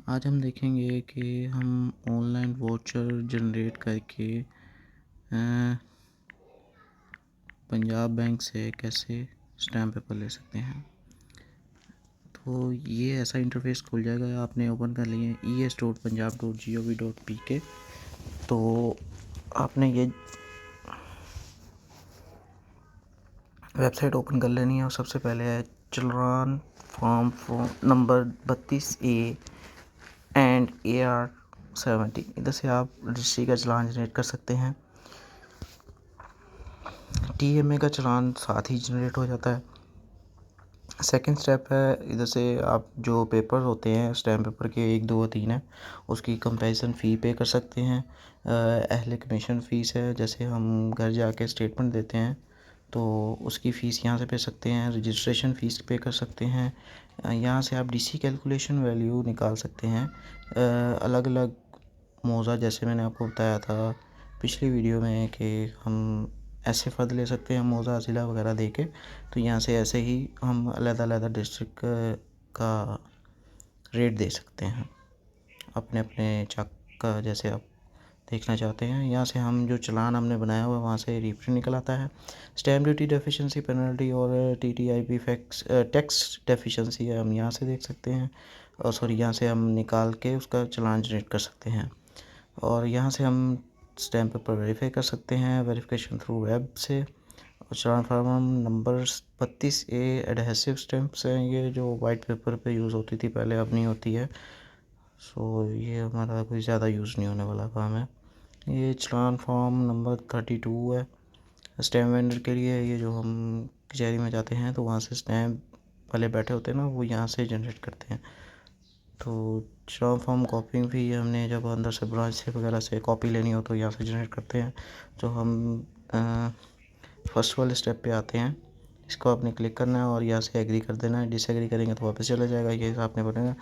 आज हम देखेंगे कि हम ऑनलाइन वाउचर जनरेट करके पंजाब बैंक से कैसे स्टैम्प पेपर ले सकते हैं। तो ये ऐसा इंटरफेस खुल जाएगा, आपने ओपन कर लिए estoreppunjab.gov.pk। तो आपने ये वेबसाइट ओपन कर लेनी है और सबसे पहले है चलान form number 32A and AR-70। इधर से आप रजिस्ट्री का चलान जनरेट कर सकते हैं। TMA का चलान साथ ही जनरेट हो जाता है। सेकंड स्टेप है, इधर से आप जो पेपर होते हैं स्टैम्प पेपर के 1, 2 और 3 है, उसकी कंपैरिजन फ़ी पे कर सकते हैं। अहले कमीशन फ़ीस है, जैसे हम घर जाके स्टेटमेंट देते हैं तो उसकी फ़ीस यहाँ से पे सकते हैं। रजिस्ट्रेशन फ़ीस पे कर सकते हैं। यहाँ से आप DC कैलकुलेशन वैल्यू निकाल सकते हैं। अलग अलग मौज़ा, जैसे मैंने आपको बताया था पिछली वीडियो में कि हम ऐसे फ़र्द ले सकते हैं मौज़ा ज़िला वगैरह दे के। तो यहाँ से ऐसे ही हम अलग-अलग डिस्ट्रिक्ट का रेट दे सकते हैं अपने अपने चक का, जैसे आप देखना चाहते हैं। यहाँ से हम जो चालान हमने बनाया हुआ है वहाँ से रिप्रिंट निकल आता है। स्टैम्प ड्यूटी डेफिशिएंसी पेनल्टी और TTIP फैक्स टैक्स डेफिशिएंसी है, हम यहाँ से देख सकते हैं। और सॉरी, यहाँ से हम निकाल के उसका चालान जनरेट कर सकते हैं। और यहाँ से हम स्टैम्प पेपर वेरीफाई कर सकते हैं वेरिफिकेशन थ्रू वेब से। और चालान form number 32A adhesive stamps हैं, ये जो वाइट पेपर पे यूज़ होती थी पहले, अब नहीं होती है। सो ये हमारा कोई ज़्यादा यूज़ नहीं होने वाला काम है। ये चालान फॉर्म नंबर 32 है स्टैम्प वेंडर के लिए। ये जो हम कचहरी में जाते हैं तो वहाँ से स्टैम्प वाले बैठे होते हैं ना, वो यहाँ से जनरेट करते हैं। तो चालान फॉर्म कॉपिंग भी हमने जब अंदर से ब्रांच से वगैरह से कॉपी लेनी हो तो यहाँ से जनरेट करते हैं। तो हम फर्स्ट वाले स्टेप पे आते हैं, इसको आपने क्लिक करना है और यहाँ से एग्री कर देना है। डिसएग्री करेंगे तो वापस चला जाएगा, ये आपने पड़ेगा।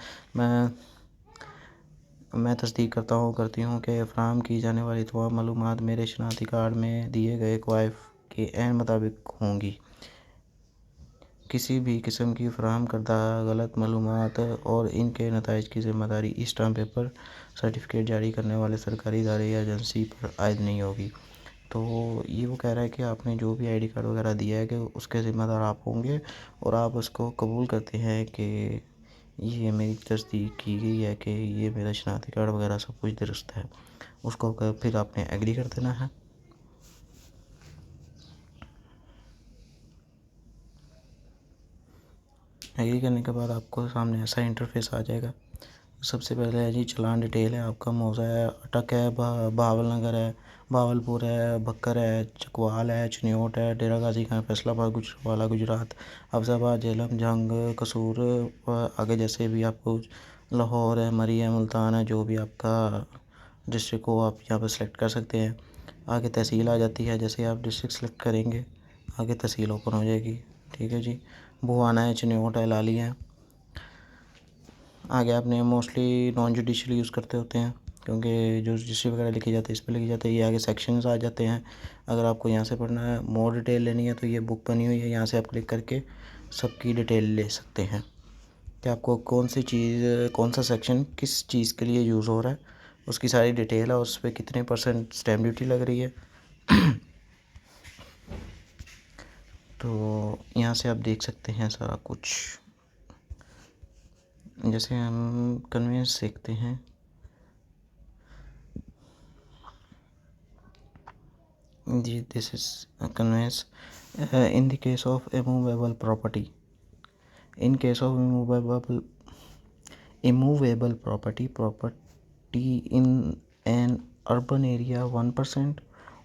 मैं तस्दीक करती हूँ कि फ़राहम की जाने वाली तमाम मालूमात मेरे शनाख्ती कार्ड में दिए गए क्वाइफ के ऐन मुताबिक होंगी। किसी भी किस्म की फ़राहम करदा गलत मालूमात और इनके नताइज की ज़िम्मेदारी इस स्टाम्प पेपर सर्टिफिकेट जारी करने वाले सरकारी इदारे या एजेंसी पर आयद नहीं होगी। तो ये वो कह रहा है कि आपने जो भी ID कार्ड वगैरह दिया है कि उसके ज़िम्मेदार आप होंगे, और आप उसको कबूल करते हैं कि ये मेरी तस्दीक की गई है कि ये मेरा शनाख्ती कार्ड वगैरह सब कुछ दुरुस्त है। उसको फिर आपने एग्री कर देना है। एग्री करने के बाद आपको सामने ऐसा इंटरफेस आ जाएगा। सबसे पहले है जी चालान डिटेल है, आपका मौज़ा है, अटक है, बहावल नगर है, भावलपुर है, बक्कर है, चकवाल है, चनियोट है, डेरा गाजी खान, फैसलाबाद, गुजरावाला गुजरात, अफजाबाद, झेलम, जंग, कसूर, आगे जैसे भी आपको लाहौर है, मरी है, मुल्तान है, जो भी आपका डिस्ट्रिक्ट को आप यहाँ पर सेलेक्ट कर सकते हैं। आगे तहसील आ जाती है, जैसे आप डिस्ट्रिक्ट सेलेक्ट करेंगे आगे तहसील ओपन हो जाएगी। ठीक है जी। बुहाना है, चनियोट है, लाली है। आगे आपने मोस्टली नॉन जुडिशल यूज़ करते होते हैं, क्योंकि जो रजिस्ट्री वगैरह लिखी जाती है इस पर लिखी जाती है। ये आगे सेक्शंस आ जाते हैं। अगर आपको यहाँ से पढ़ना है, मोर डिटेल लेनी है, तो ये बुक बनी हुई है, यहाँ से आप क्लिक करके सबकी डिटेल ले सकते हैं कि आपको कौन सी चीज़, कौन सा सेक्शन किस चीज़ के लिए यूज़ हो रहा है, उसकी सारी डिटेल है, उस पर कितने % स्टैम्प ड्यूटी लग रही है। तो यहाँ से आप देख सकते हैं सारा कुछ। जैसे हम कन्वेंस देखते हैं, जी this is conveyance in the case of immovable property. In case of immovable property in an urban area 1%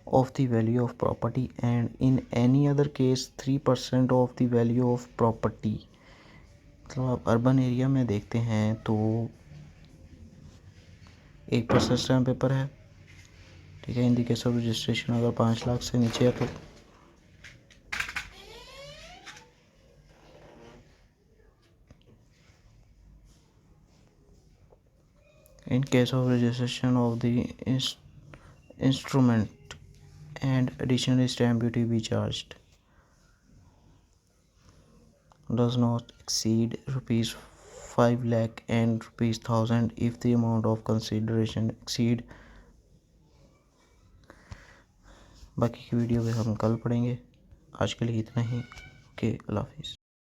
of the value of property, and in any other case 3% of the value of property. मतलब आप urban area में देखते हैं तो 1% stamp paper है। ठीक है। In the case of registration अगर 5 लाख से नीचे है तो in case of registration of the instrument and additional stamp duty be charged does not exceed rupees 5 lakh and ₹1,000 if the amount of consideration exceed। बाकी की वीडियो में हम कल पढ़ेंगे। आज के लिए इतना ही। ओके, अल्लाह हाफिज़।